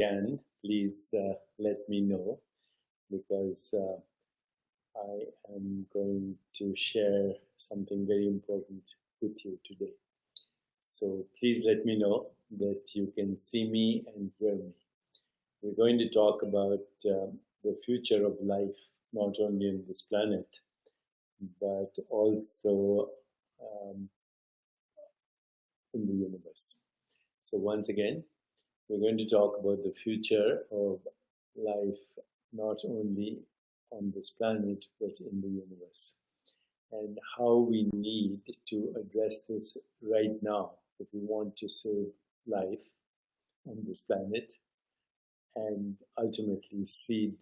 can, please let me know because I am going to share something very important with you today. So please let me know that you can see me and hear me. We're going to talk about the future of life, not only on this planet, but also um, in the universe. So once again, we're going to talk about the future of life, not only on this planet, but in the universe, and how we need to address this right now if we want to save life on this planet and ultimately seed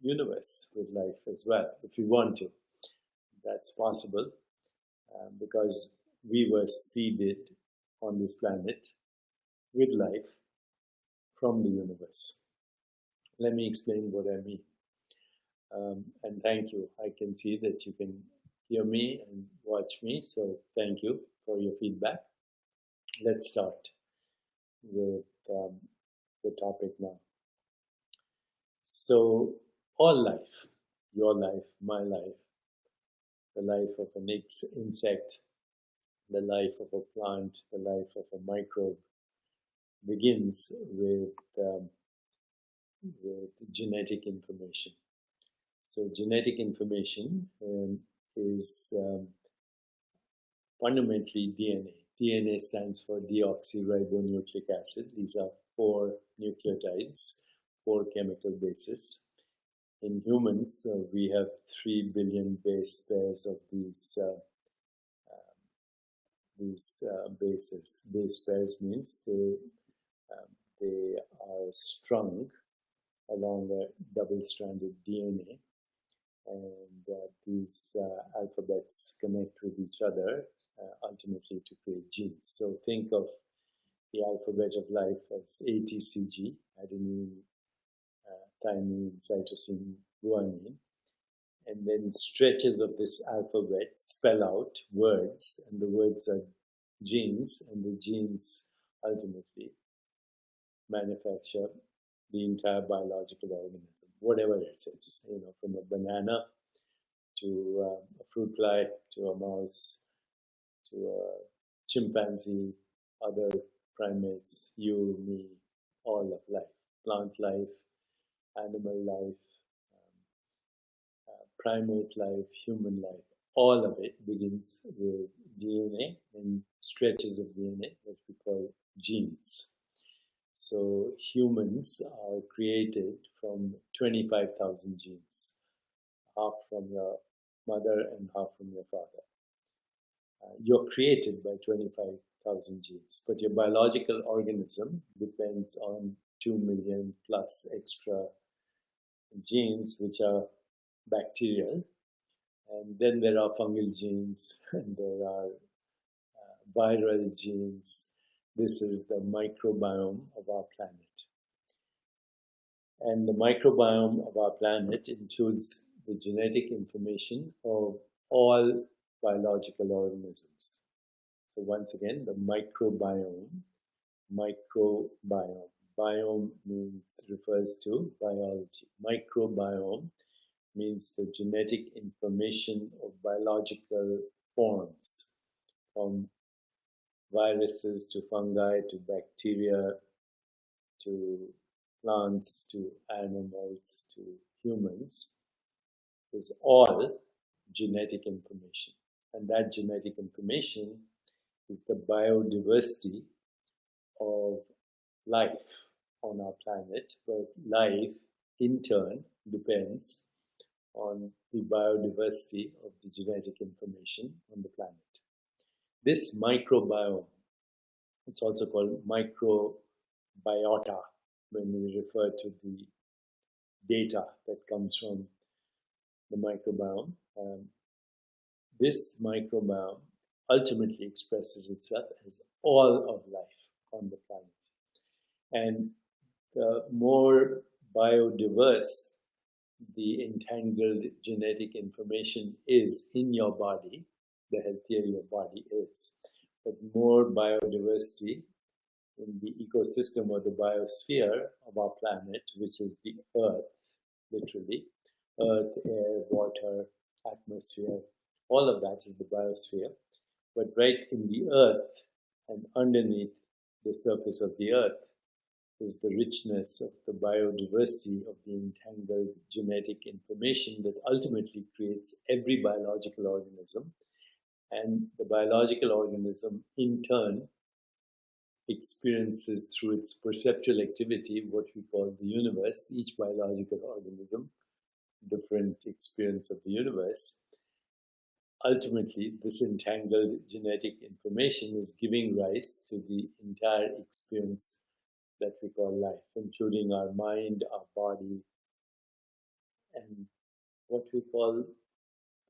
universe with life as well, if we want to. That's possible because we were seeded on this planet with life from the universe. Let me explain what I mean. And thank you. I can see that you can hear me and watch me, so thank you for your feedback. Let's start with the topic now. So, all life, your life, my life, the life of an insect, the life of a plant, the life of a microbe, begins with genetic information. So genetic information is fundamentally DNA. DNA stands for deoxyribonucleic acid. These are 4 nucleotides, 4 chemical bases. In humans, we have 3 billion base pairs of these bases. Base pairs means they are strung along a double-stranded DNA, and these alphabets connect with each other ultimately to create genes. So think of the alphabet of life as ATCG, adenine, thymine, cytosine, guanine, and then stretches of this alphabet spell out words, and the words are genes, and the genes ultimately manufacture the entire biological organism, whatever it is, from a banana to a fruit fly, to a mouse, to a chimpanzee, other primates, you, me, all of life, plant life, animal life, primate life, human life, all of it begins with DNA and stretches of DNA that we call genes. So humans are created from 25,000 genes, half from your mother and half from your father. You're created by 25,000 genes, but your biological organism depends on 2 million plus extra genes, which are bacterial. And then there are fungal genes, and there are viral genes. This is the microbiome of our planet. And the microbiome of our planet includes the genetic information of all biological organisms. So once again, the microbiome. Biome refers to biology. Microbiome means the genetic information of biological forms, from viruses to fungi to bacteria to plants to animals to humans, is all genetic information. And that genetic information is the biodiversity of life on our planet, but life in turn depends on the biodiversity of the genetic information on the planet. This microbiome, it's also called microbiota when we refer to the data that comes from the microbiome. This microbiome ultimately expresses itself as all of life on the planet. And the more biodiverse the entangled genetic information is in your body, the healthier your body is. But more biodiversity in the ecosystem or the biosphere of our planet, which is the Earth, literally. Earth, air, water, atmosphere, all of that is the biosphere. But right in the Earth and underneath the surface of the Earth is the richness of the biodiversity of the entangled genetic information that ultimately creates every biological organism. And the biological organism, in turn, experiences through its perceptual activity what we call the universe. Each biological organism, different experience of the universe. Ultimately, this entangled genetic information is giving rise to the entire experience that we call life, including our mind, our body, and what we call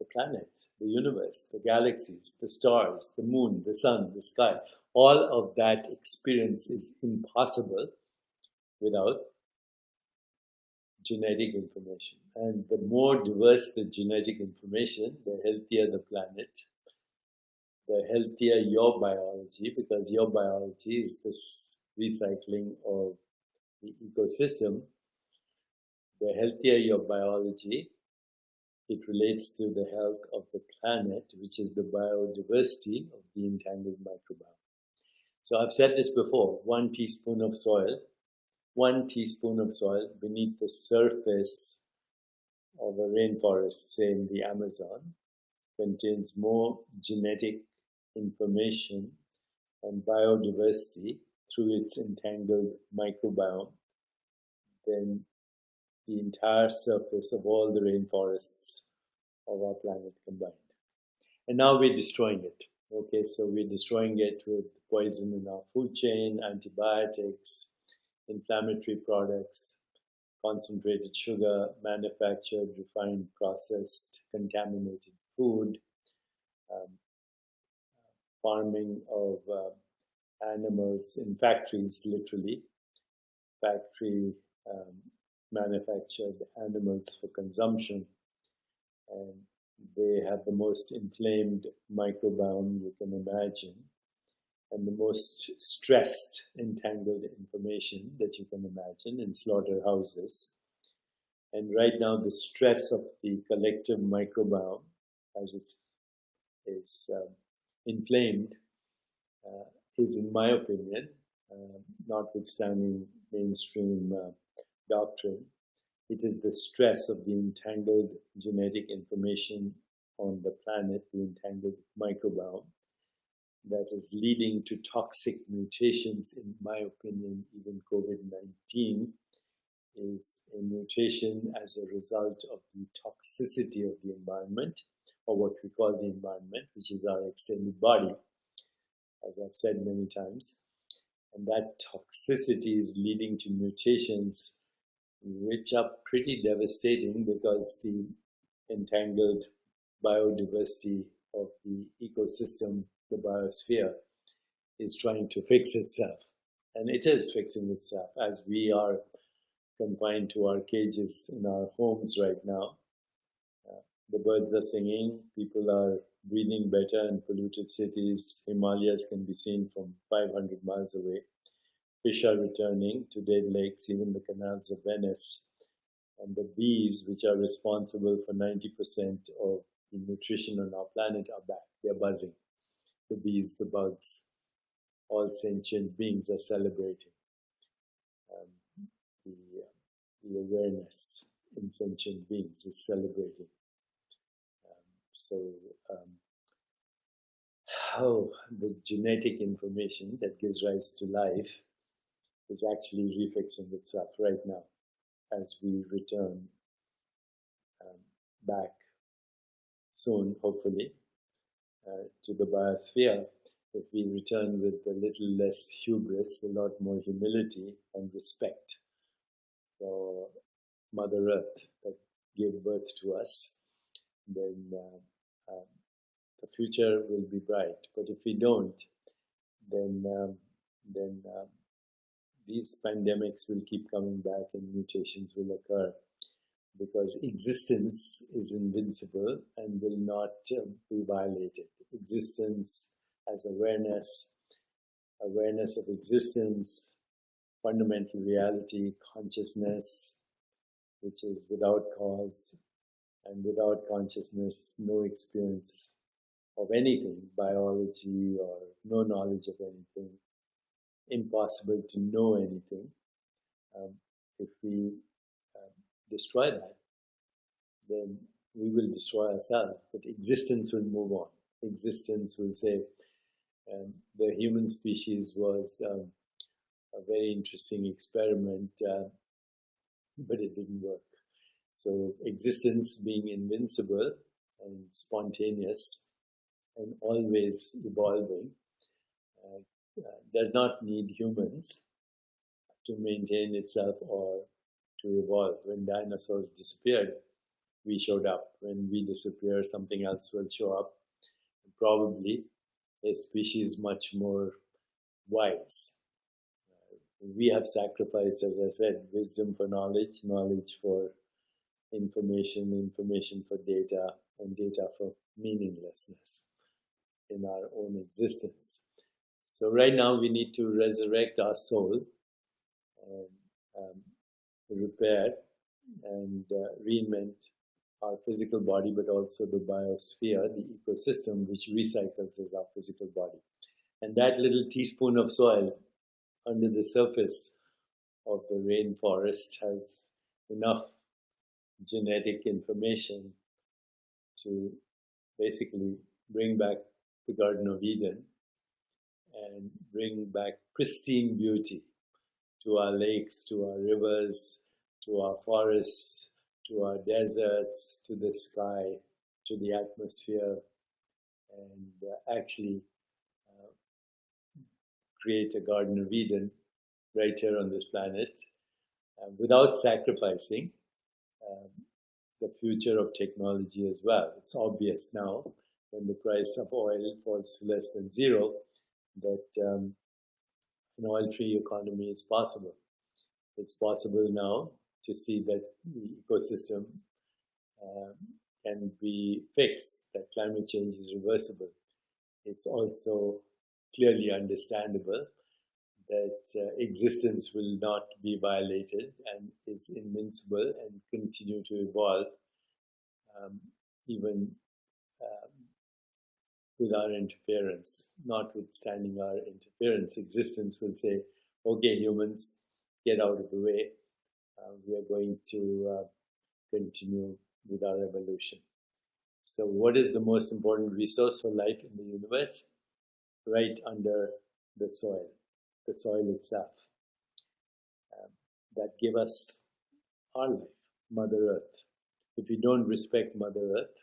the planet, the universe, the galaxies, the stars, the moon, the sun, the sky. All of that experience is impossible without genetic information. And the more diverse the genetic information, the healthier the planet, the healthier your biology, because your biology is this recycling of the ecosystem. The healthier your biology, it relates to the health of the planet, which is the biodiversity of the entangled microbiome. So I've said this before, 1 teaspoon of soil beneath the surface of a rainforest, say in the Amazon, contains more genetic information and biodiversity through its entangled microbiome than the entire surface of all the rainforests of our planet combined. And now we're destroying it. Okay, so we're destroying it with poison in our food chain, antibiotics, inflammatory products, concentrated sugar, manufactured, refined, processed, contaminated food, farming of animals in factories, literally, factory manufactured animals for consumption. And they have the most inflamed microbiome you can imagine, and the most stressed, entangled information that you can imagine in slaughterhouses. And right now, the stress of the collective microbiome, as it is inflamed, is, in my opinion, notwithstanding mainstream doctrine, it is the stress of the entangled genetic information on the planet, the entangled microbiome, that is leading to toxic mutations. In my opinion, even COVID-19 is a mutation as a result of the toxicity of the environment, or what we call the environment, which is our extended body, as I've said many times. And that toxicity is leading to mutations which are pretty devastating, because the entangled biodiversity of the ecosystem, the biosphere, is trying to fix itself. And it is fixing itself as we are confined to our cages in our homes right now. The birds are singing, people are breathing better in polluted cities. Himalayas can be seen from 500 miles away. Fish are returning to dead lakes, even the canals of Venice. And the bees, which are responsible for 90% of the nutrition on our planet, are back. They're buzzing. The bees, the bugs, all sentient beings are celebrating the awareness in sentient beings is celebrating. How the genetic information that gives rise to life is actually refixing itself right now as we return back soon, hopefully, to the biosphere. If we return with a little less hubris, a lot more humility and respect for Mother Earth that gave birth to us, then the future will be bright. But if we don't, then these pandemics will keep coming back and mutations will occur, because existence is invincible and will not be violated. Existence as awareness awareness of existence, fundamental reality, consciousness, which is without cause, and without consciousness, no experience of anything, biology or no knowledge of anything, impossible to know anything. If we destroy that, then we will destroy ourselves, but existence will move on. Existence will say, the human species was a very interesting experiment, but it didn't work. So existence being invincible and spontaneous and always evolving does not need humans to maintain itself or to evolve. When dinosaurs disappeared, we showed up. When we disappear, something else will show up. Probably a species much more wise. We have sacrificed, as I said, wisdom for knowledge, knowledge for information, information for data, and data for meaninglessness in our own existence. So right now we need to resurrect our soul and repair and reinvent our physical body, but also the biosphere, the ecosystem which recycles as our physical body. And that little teaspoon of soil under the surface of the rainforest has enough genetic information to basically bring back the Garden of Eden and bring back pristine beauty to our lakes, to our rivers, to our forests, to our deserts, to the sky, to the atmosphere, and actually create a Garden of Eden right here on this planet without sacrificing the future of technology as well. It's obvious now when the price of oil falls to less than zero that an oil-free economy is possible. It's possible now to see that the ecosystem can be fixed, that climate change is reversible. It's also clearly understandable that existence will not be violated and is invincible and continue to evolve even with our interference. Notwithstanding our interference, existence will say, okay, humans, get out of the way. We are going to continue with our evolution. So what is the most important resource for life in the universe? Right under the soil itself. That give us our life, Mother Earth. If we don't respect Mother Earth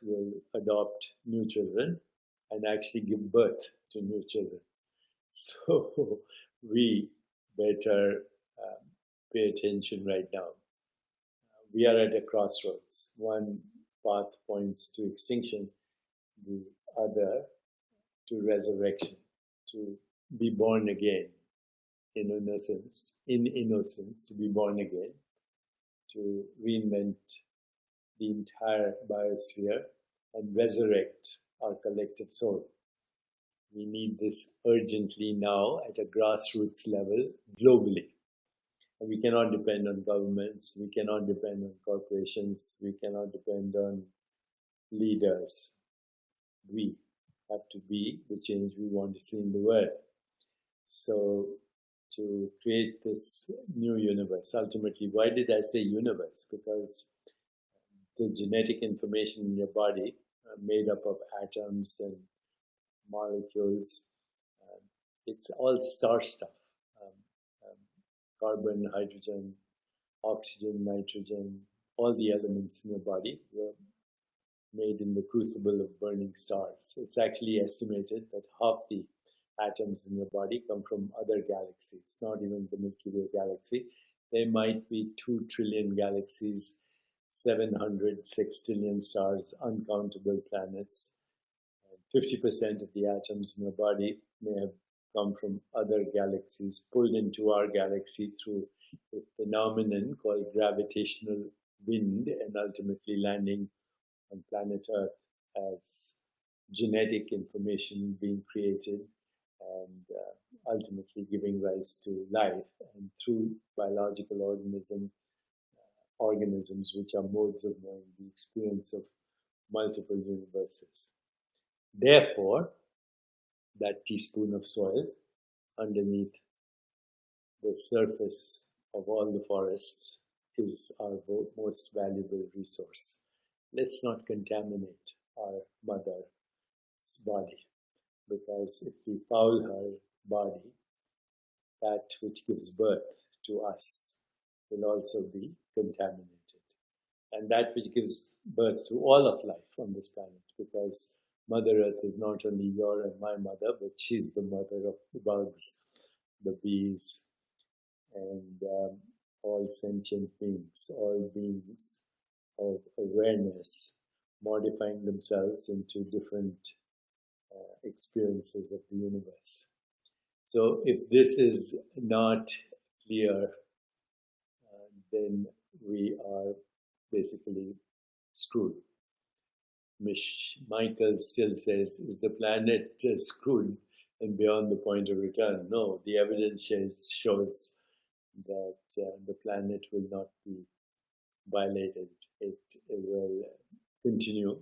will adopt new children and actually give birth to new children. So we better pay attention right now. We are at a crossroads. One path points to extinction, the other to resurrection, to be born again in innocence, to be born again, to reinvent the entire biosphere and resurrect our collective soul. We need this urgently now at a grassroots level globally. And we cannot depend on governments, we cannot depend on corporations, we cannot depend on leaders. We have to be the change we want to see in the world. So to create this new universe, ultimately, why did I say universe? Because the genetic information in your body made up of atoms and molecules, it's all star stuff. Carbon, hydrogen, oxygen, nitrogen, all the elements in your body were made in the crucible of burning stars. It's actually estimated that half the atoms in your body come from other galaxies, not even the Milky Way galaxy. There might be 2 trillion galaxies, 700 sextillion stars, uncountable planets. 50% of the atoms in your body may have come from other galaxies, pulled into our galaxy through a phenomenon called gravitational wind, and ultimately landing on planet Earth as genetic information being created and ultimately giving rise to life, and through biological organisms, which are modes of knowing, the experience of multiple universes. Therefore, that teaspoon of soil underneath the surface of all the forests is our most valuable resource. Let's not contaminate our mother's body, because if we foul her body, that which gives birth to us will also be contaminated. And that which gives birth to all of life on this planet, because Mother Earth is not only your and my mother, but she's the mother of the bugs, the bees, and all sentient beings, all beings of awareness, modifying themselves into different experiences of the universe. So if this is not clear, then we are basically screwed. Michael still says, is the planet screwed and beyond the point of return? No, the evidence shows that the planet will not be violated. It will continue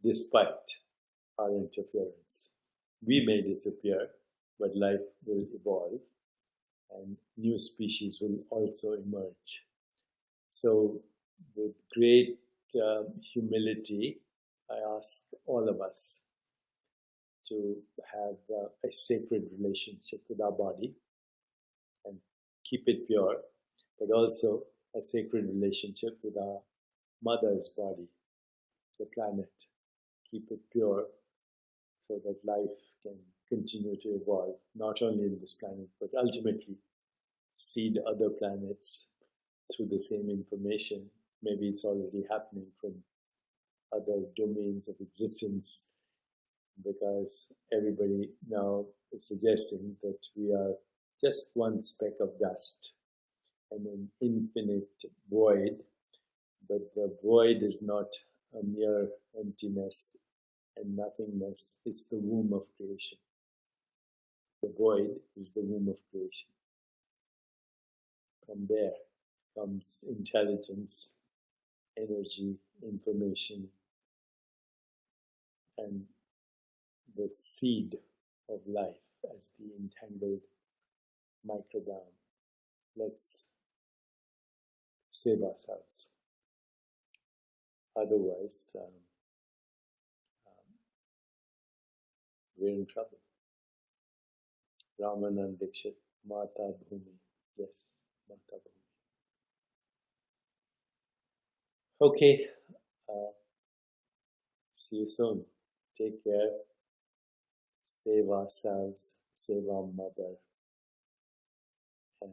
despite our interference. We may disappear, but life will evolve and new species will also emerge. So with great humility, I ask all of us to have a sacred relationship with our body and keep it pure, but also a sacred relationship with our mother's body, the planet. Keep it pure so that life can continue to evolve, not only in this planet, but ultimately seed other planets through the same information. Maybe it's already happening from other domains of existence, because everybody now is suggesting that we are just one speck of dust and an infinite void, but the void is not a mere emptiness and nothingness. It's the womb of creation. The void is the womb of creation. From there comes intelligence, energy, information, and the seed of life as the entangled microbiome. Let's save ourselves. Otherwise, we're in trouble. Ramanand Dixit, Mata Bhumi. Yes, Mata Bhumi. Okay, see you soon. Take care. Save ourselves, save our mother, and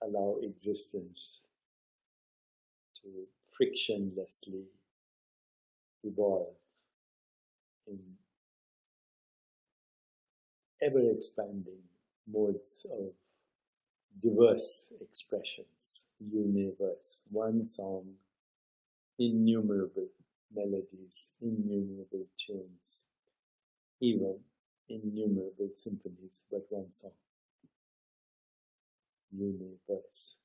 allow existence to frictionlessly evolve in ever-expanding modes of diverse expressions, universe, one song, innumerable melodies, innumerable tunes, even innumerable symphonies, but one song, universe.